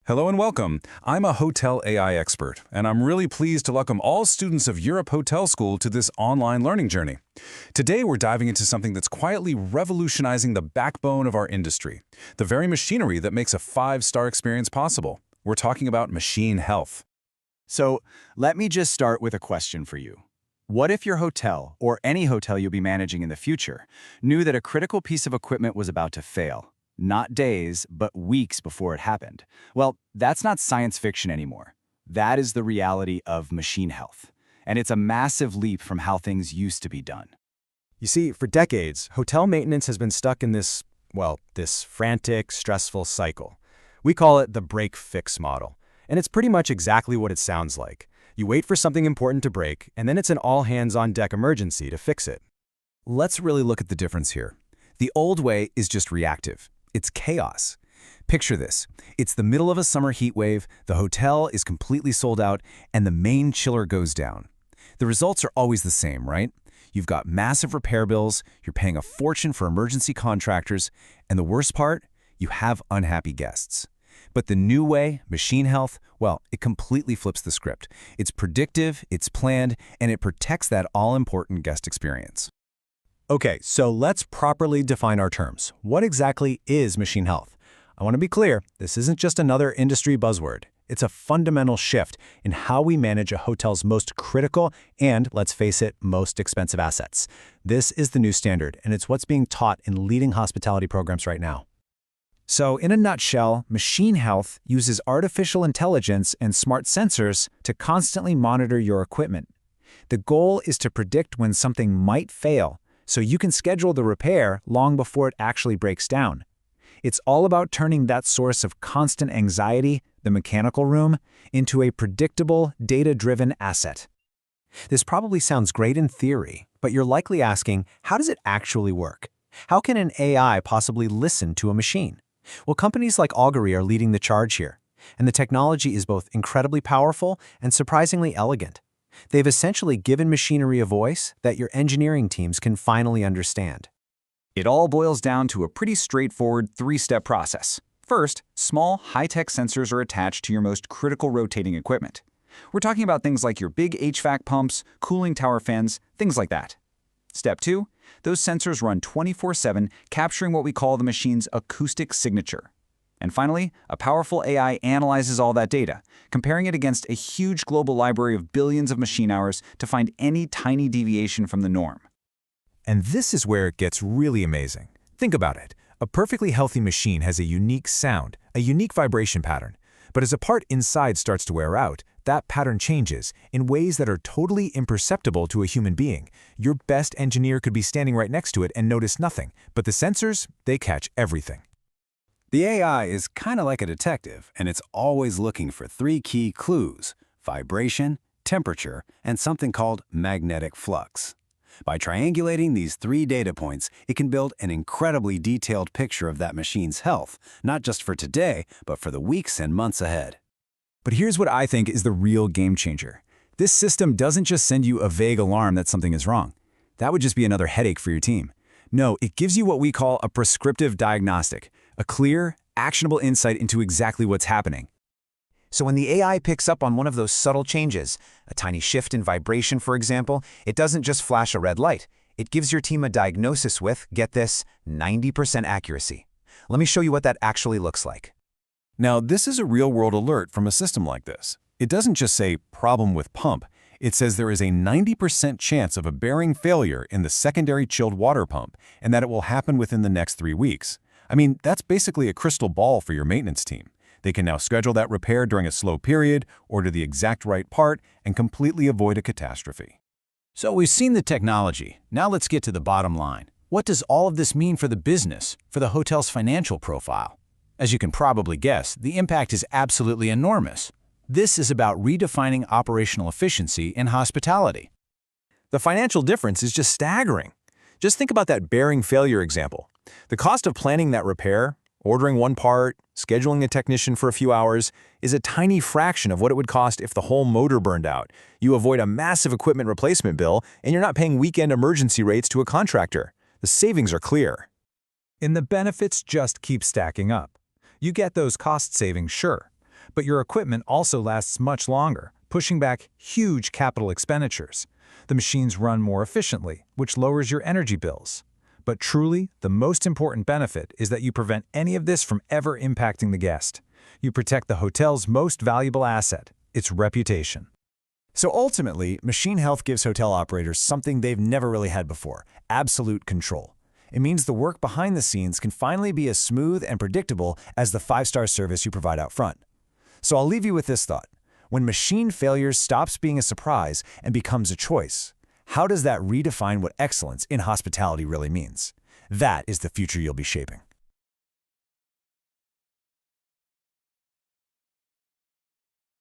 Hello and welcome. I'm a hotel AI expert, and I'm really pleased to welcome all students of Europe Hotel School to this online learning journey. Today, we're diving into something that's quietly revolutionizing the backbone of our industry, the very machinery that makes a five-star experience possible. We're talking about machine health. So let me just start with a question for you. What if your hotel, or any hotel you'll be managing in the future, knew that a critical piece of equipment was about to fail? Not days, but weeks before it happened. Well, that's not science fiction anymore. That is the reality of machine health. And it's a massive leap from how things used to be done. You see, for decades, hotel maintenance has been stuck in this frantic, stressful cycle. We call it the break-fix model. And it's pretty much exactly what it sounds like. You wait for something important to break, and then it's an all-hands-on-deck emergency to fix it. Let's really look at the difference here. The old way is just reactive. It's chaos. Picture this. It's the middle of a summer heat wave, the hotel is completely sold out, and the main chiller goes down. The results are always the same, right? You've got massive repair bills, you're paying a fortune for emergency contractors, and the worst part, you have unhappy guests. But the new way, machine health, well, it completely flips the script. It's predictive, it's planned, and it protects that all-important guest experience. Okay, so let's properly define our terms. What exactly is machine health? I want to be clear, this isn't just another industry buzzword. It's a fundamental shift in how we manage a hotel's most critical and, let's face it, most expensive assets. This is the new standard, and it's what's being taught in leading hospitality programs right now. So, in a nutshell, machine health uses artificial intelligence and smart sensors to constantly monitor your equipment. The goal is to predict when something might fail, so you can schedule the repair long before it actually breaks down. It's all about turning that source of constant anxiety, the mechanical room, into a predictable, data-driven asset. This probably sounds great in theory, but you're likely asking, how does it actually work? How can an AI possibly listen to a machine? Well, companies like Augury are leading the charge here, and the technology is both incredibly powerful and surprisingly elegant. They've essentially given machinery a voice that your engineering teams can finally understand. It all boils down to a pretty straightforward three-step process. First, small, high-tech sensors are attached to your most critical rotating equipment. We're talking about things like your big HVAC pumps, cooling tower fans, things like that. Step 2, those sensors run 24/7, capturing what we call the machine's acoustic signature. And finally, a powerful AI analyzes all that data, comparing it against a huge global library of billions of machine hours to find any tiny deviation from the norm. And this is where it gets really amazing. Think about it. A perfectly healthy machine has a unique sound, a unique vibration pattern. But as a part inside starts to wear out, that pattern changes in ways that are totally imperceptible to a human being. Your best engineer could be standing right next to it and notice nothing, but the sensors, they catch everything. The AI is kind of like a detective, and it's always looking for three key clues: vibration, temperature, and something called magnetic flux. By triangulating these three data points, it can build an incredibly detailed picture of that machine's health, not just for today, but for the weeks and months ahead. But here's what I think is the real game changer. This system doesn't just send you a vague alarm that something is wrong. That would just be another headache for your team. No, it gives you what we call a prescriptive diagnostic, a clear, actionable insight into exactly what's happening. So when the AI picks up on one of those subtle changes, a tiny shift in vibration, for example, it doesn't just flash a red light. It gives your team a diagnosis with, get this, 90% accuracy. Let me show you what that actually looks like. Now, this is a real-world alert from a system like this. It doesn't just say, problem with pump. It says there is a 90% chance of a bearing failure in the secondary chilled water pump, and that it will happen within the next 3 weeks. I mean, that's basically a crystal ball for your maintenance team. They can now schedule that repair during a slow period, order the exact right part, and completely avoid a catastrophe. So we've seen the technology. Now let's get to the bottom line. What does all of this mean for the business, for the hotel's financial profile? As you can probably guess, the impact is absolutely enormous. This is about redefining operational efficiency in hospitality. The financial difference is just staggering. Just think about that bearing failure example. The cost of planning that repair, ordering one part, scheduling a technician for a few hours, is a tiny fraction of what it would cost if the whole motor burned out. You avoid a massive equipment replacement bill, and you're not paying weekend emergency rates to a contractor. The savings are clear. And the benefits just keep stacking up. You get those cost savings, sure, But your equipment also lasts much longer, pushing back huge capital expenditures. The machines run more efficiently, which lowers your energy bills. But truly, the most important benefit is that you prevent any of this from ever impacting the guest. You protect the hotel's most valuable asset, its reputation. So ultimately, Machine Health gives hotel operators something they've never really had before: absolute control. It means the work behind the scenes can finally be as smooth and predictable as the 5-star service you provide out front. So I'll leave you with this thought. When machine failure stops being a surprise and becomes a choice, how does that redefine what excellence in hospitality really means? That is the future you'll be shaping.